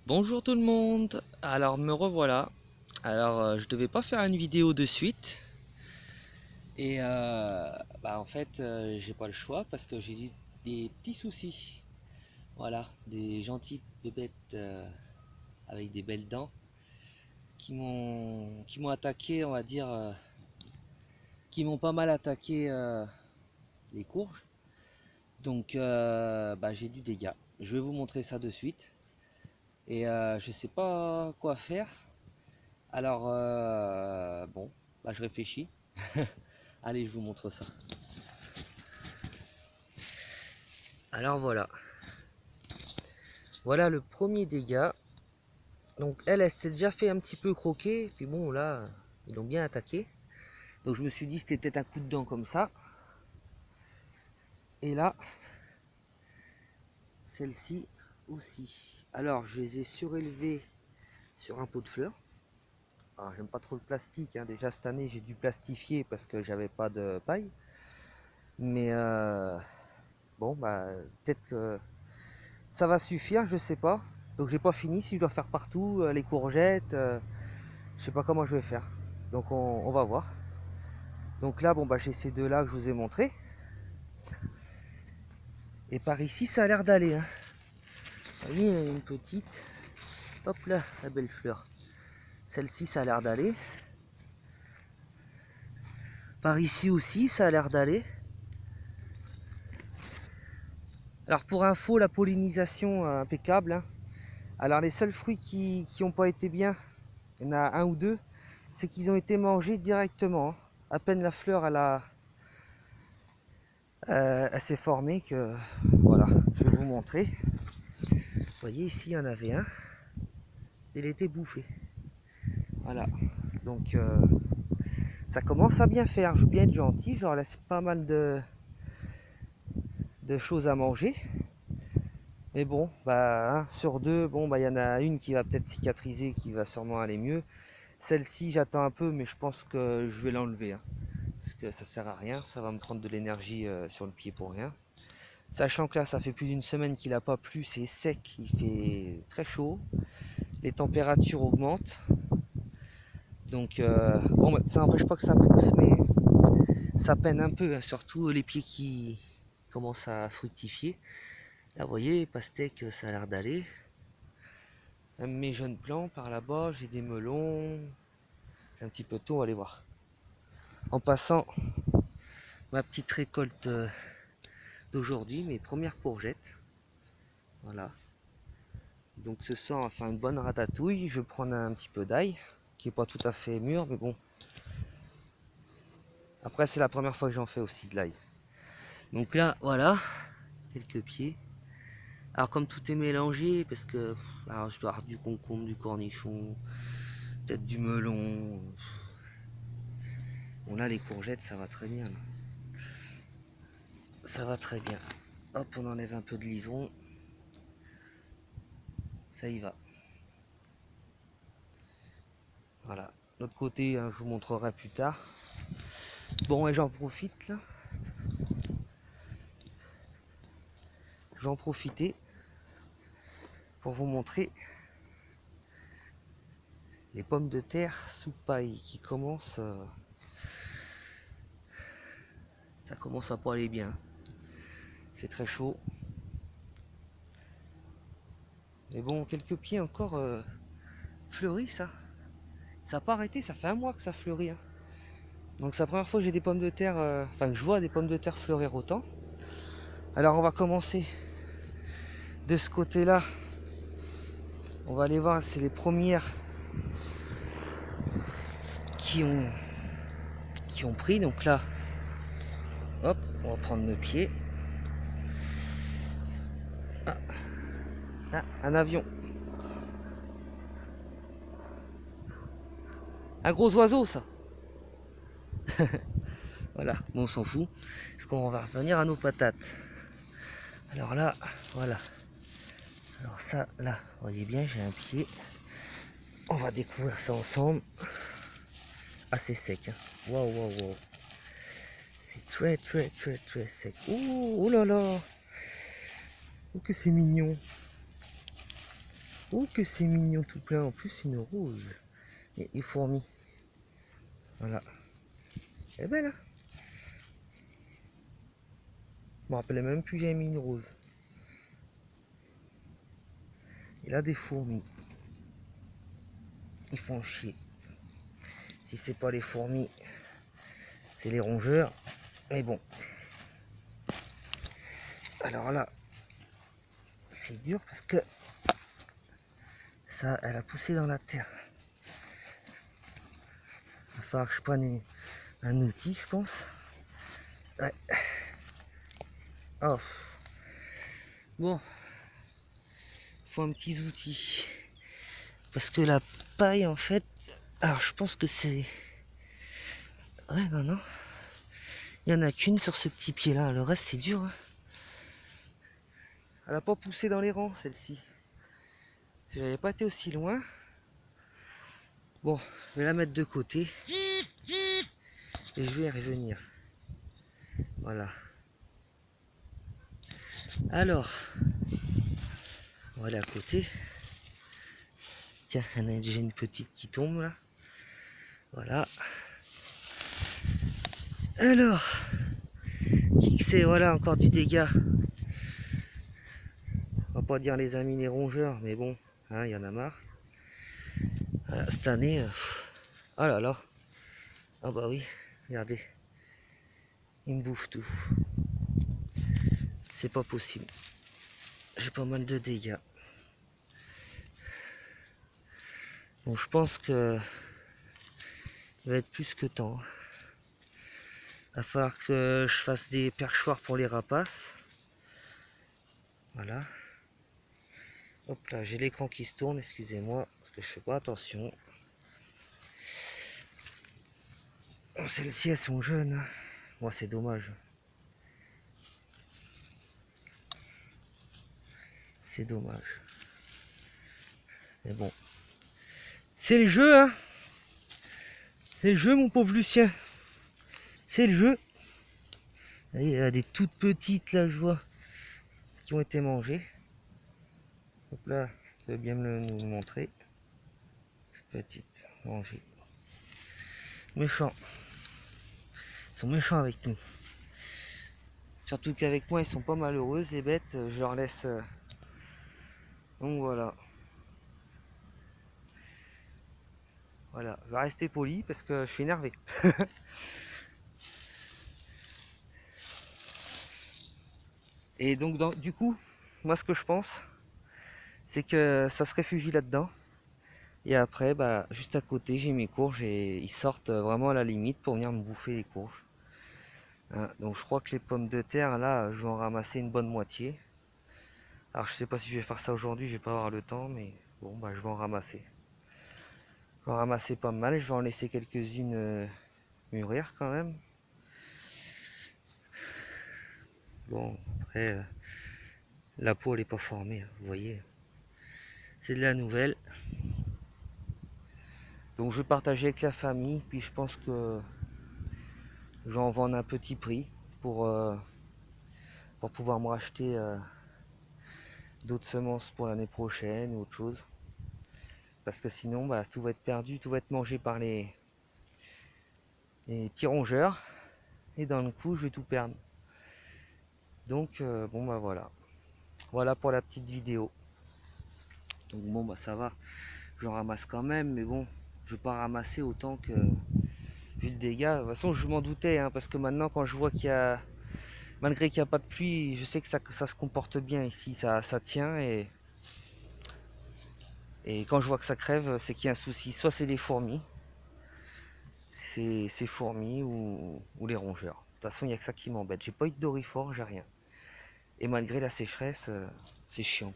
Bonjour tout le monde, alors me revoilà. Je devais pas faire une vidéo de suite et en fait j'ai pas le choix parce que j'ai eu des petits soucis. Voilà, des gentils bébêtes avec des belles dents qui m'ont attaqué, on va dire, qui m'ont pas mal attaqué les courges. Donc j'ai du dégât. Je vais vous montrer ça de suite et je sais pas quoi faire. Je réfléchis. Allez, je vous montre ça. Alors voilà. Voilà le premier dégât. Donc elle s'était déjà fait un petit peu croquer. Puis bon, là, ils l'ont bien attaqué. Donc je me suis dit c'était peut-être un coup de dent comme ça. Et là, celle-ci aussi. Alors je les ai surélevées sur un pot de fleurs. Alors j'aime pas trop le plastique, hein. Déjà cette année j'ai dû plastifier parce que j'avais pas de paille. Mais peut-être que ça va suffire, je sais pas. Donc j'ai pas fini, si je dois faire partout les courgettes, je sais pas comment je vais faire. Donc on va voir. Donc là j'ai ces deux là que je vous ai montré. Et par ici ça a l'air d'aller, hein. Vous voyez, il y a une petite. Hop là, la belle fleur. Celle-ci ça a l'air d'aller. Par ici aussi ça a l'air d'aller. Alors pour info, la pollinisation impeccable, hein. Alors les seuls fruits qui n'ont pas été bien, il y en a un ou deux, c'est qu'ils ont été mangés directement, hein. À peine la fleur elle s'est formée que voilà, je vais vous montrer. Vous voyez ici il y en avait un, il était bouffé. Voilà, donc ça commence à bien faire. Je veux bien être gentil, je leur laisse pas mal de choses à manger. Mais bon, sur deux, il y en a une qui va peut-être cicatriser, qui va sûrement aller mieux. Celle-ci, j'attends un peu, mais je pense que je vais l'enlever, hein, parce que ça sert à rien, ça va me prendre de l'énergie sur le pied pour rien. Sachant que là, ça fait plus d'une semaine qu'il n'a pas plu, c'est sec, il fait très chaud, les températures augmentent. Donc, ça n'empêche pas que ça pousse, mais ça peine un peu, hein, surtout les pieds qui commencent à fructifier. Là, vous voyez, les pastèques, ça a l'air d'aller. Même mes jeunes plants par là-bas, j'ai des melons, j'ai un petit peu de tout, on va aller voir. En passant, ma petite récolte d'aujourd'hui, mes premières courgettes. Voilà. Donc ce soir, on va faire une bonne ratatouille. Je vais prendre un petit peu d'ail, qui est pas tout à fait mûr, mais bon. Après, c'est la première fois que j'en fais aussi de l'ail. Donc là, voilà, quelques pieds. Alors comme tout est mélangé, parce que alors, je dois avoir du concombre, du cornichon, peut-être du melon. Bon là, les courgettes, ça va très bien. Là. Ça va très bien. Hop, on enlève un peu de liseron. Ça y va. Voilà. L'autre côté, hein, je vous montrerai plus tard. Bon, et j'en profite là. J'en profitais pour vous montrer les pommes de terre sous paille qui commencent. Ça commence à pas aller bien. Il fait très chaud. Mais bon, quelques pieds encore fleuris ça. Ça n'a pas arrêté, ça fait un mois que ça fleurit, hein. Donc c'est la première fois que j'ai des pommes de terre, que je vois des pommes de terre fleurir autant. Alors on va commencer de ce côté-là. On va aller voir, c'est les premières qui ont pris. Donc là, hop, on va prendre nos pieds. Ah, un avion. Un gros oiseau ça. Voilà, bon, on s'en fout. Parce qu'on va revenir à nos patates. Alors là, voilà. Alors ça, là, vous voyez bien, j'ai un pied. On va découvrir ça ensemble. Assez sec, hein. Waouh, waouh, waouh. C'est très, très, très, très sec. Ouh, oh là là. Oh que c'est mignon. Oh que c'est mignon tout plein, en plus une rose. Et fourmis. Voilà. Elle est belle hein. Je me rappelais même plus que j'avais mis une rose. Et là des fourmis. Ils font chier. Si c'est pas les fourmis, c'est les rongeurs. Mais bon. Alors là, c'est dur parce que ça, elle a poussé dans la terre. Il va falloir que je prenne un outil, je pense. Ouais. Oh. Bon. Il faut un petit outil. Parce que la paille, en fait... Alors, je pense que c'est... Ouais, non. Il n'y en a qu'une sur ce petit pied-là. Le reste, c'est dur. Hein. Elle n'a pas poussé dans les rangs, celle-ci. Si j'avais pas été aussi loin... Bon, je vais la mettre de côté. Et je vais y revenir. Voilà. Alors, on va aller à côté. Tiens, il y en a déjà une petite qui tombe là. Voilà. Alors, qui que c'est? Voilà, encore du dégât. On va pas dire les amis les rongeurs, mais bon, hein, il y en a marre. Voilà, cette année, oh là là. Ah bah oui, regardez. Il me bouffe tout. C'est pas possible. J'ai pas mal de dégâts. Bon, je pense que il va être plus que temps. Il va falloir que je fasse des perchoirs pour les rapaces. Voilà. Hop là, j'ai l'écran qui se tourne, excusez-moi, parce que je fais pas attention. Celles-ci, elles sont jeunes. Moi, c'est dommage. C'est dommage. Mais bon. C'est le jeu, hein. C'est le jeu, mon pauvre Lucien. C'est le jeu. Il y a des toutes petites, là, je vois, qui ont été mangées. Hop là, tu veux bien nous le montrer. Toutes petites, mangées. Méchants. Ils sont méchants avec nous. Surtout qu'avec moi, ils sont pas malheureuses, les bêtes. Je leur laisse... Donc voilà. Voilà, je vais rester poli parce que je suis énervé. Et donc, du coup, moi ce que je pense, c'est que ça se réfugie là-dedans. Et après, bah, juste à côté, j'ai mes courges et ils sortent vraiment à la limite pour venir me bouffer les courges. Hein, donc je crois que les pommes de terre, là, je vais en ramasser une bonne moitié. Alors je sais pas si je vais faire ça aujourd'hui, je vais pas avoir le temps, mais bon, bah, je vais en ramasser. Je vais en ramasser pas mal, je vais en laisser quelques-unes mûrir quand même. Bon, après, la peau elle est pas formée, hein, vous voyez. C'est de la nouvelle. Donc je vais partager avec la famille, puis je pense que j'en vends un petit prix pour pouvoir me racheter d'autres semences pour l'année prochaine ou autre chose. Parce que sinon bah, tout va être perdu, tout va être mangé par les petits rongeurs. Et dans le coup je vais tout perdre. Donc bon bah voilà. Voilà pour la petite vidéo. Donc bon bah ça va. J'en ramasse quand même, mais bon, je vais pas ramasser autant que vu le dégât. De toute façon je m'en doutais, hein, parce que maintenant quand je vois qu'il y a, malgré qu'il n'y a pas de pluie, je sais que ça se comporte bien ici, ça tient et quand je vois que ça crève, c'est qu'il y a un souci. Soit c'est les fourmis, c'est fourmis ou les rongeurs. De toute façon il n'y a que ça qui m'embête. J'ai pas eu de dorifort, j'ai rien. Et malgré la sécheresse, c'est chiant.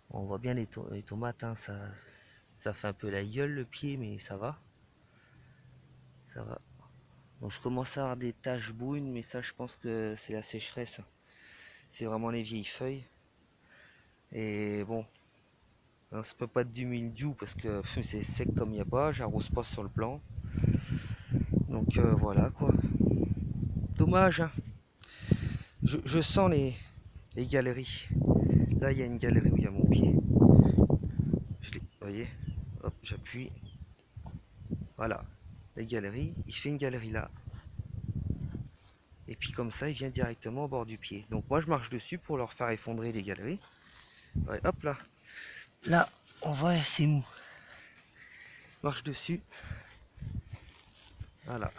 On voit bien les tomates, hein, ça fait un peu la gueule le pied, mais ça va. Ça va. Donc je commence à avoir des taches brunes, mais ça je pense que c'est la sécheresse. C'est vraiment les vieilles feuilles. Et bon, alors, ça peut pas être du mildiou parce que c'est sec comme il n'y a pas, j'arrose pas sur le plan. Donc voilà quoi. Dommage, hein. Je sens les galeries. Là il y a une galerie où il y a mon pied. puis voilà, les galeries, il fait une galerie là. Et puis comme ça, il vient directement au bord du pied. Donc moi, je marche dessus pour leur faire effondrer les galeries. Ouais, hop là. Là, on voit, c'est mou. Marche dessus. Voilà.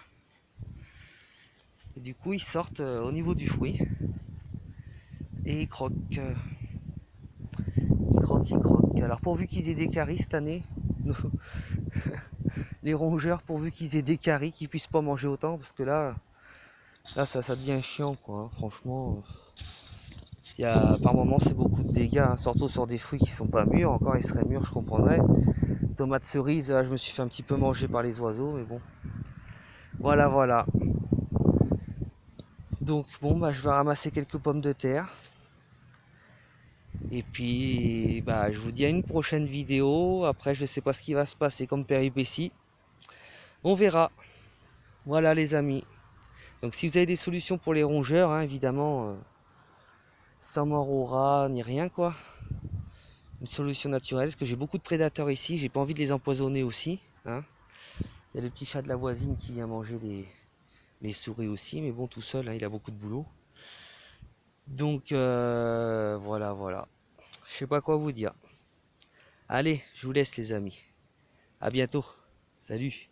Et du coup, ils sortent au niveau du fruit. Et ils croquent. Ils croquent, ils croquent. Alors pourvu qu'ils aient des caries cette année, les rongeurs, pourvu qu'ils aient des caries, qu'ils puissent pas manger autant, parce que là ça devient chiant, quoi. Hein. Franchement, par moment c'est beaucoup de dégâts, hein, surtout sur des fruits qui sont pas mûrs. Encore ils seraient mûrs, je comprendrais. Tomates cerises, là, je me suis fait un petit peu manger par les oiseaux, mais bon. Voilà, voilà. Donc bon, bah je vais ramasser quelques pommes de terre. Et puis, bah, je vous dis à une prochaine vidéo. Après, je ne sais pas ce qui va se passer comme péripétie. On verra. Voilà les amis. Donc si vous avez des solutions pour les rongeurs, hein, évidemment, sans mort au rat ni rien quoi. Une solution naturelle, parce que j'ai beaucoup de prédateurs ici, j'ai pas envie de les empoisonner aussi. Hein. Il y a le petit chat de la voisine qui vient manger les souris aussi, mais bon tout seul, hein, il a beaucoup de boulot. Donc voilà, voilà. Je sais pas quoi vous dire. Allez, je vous laisse les amis. À bientôt. Salut.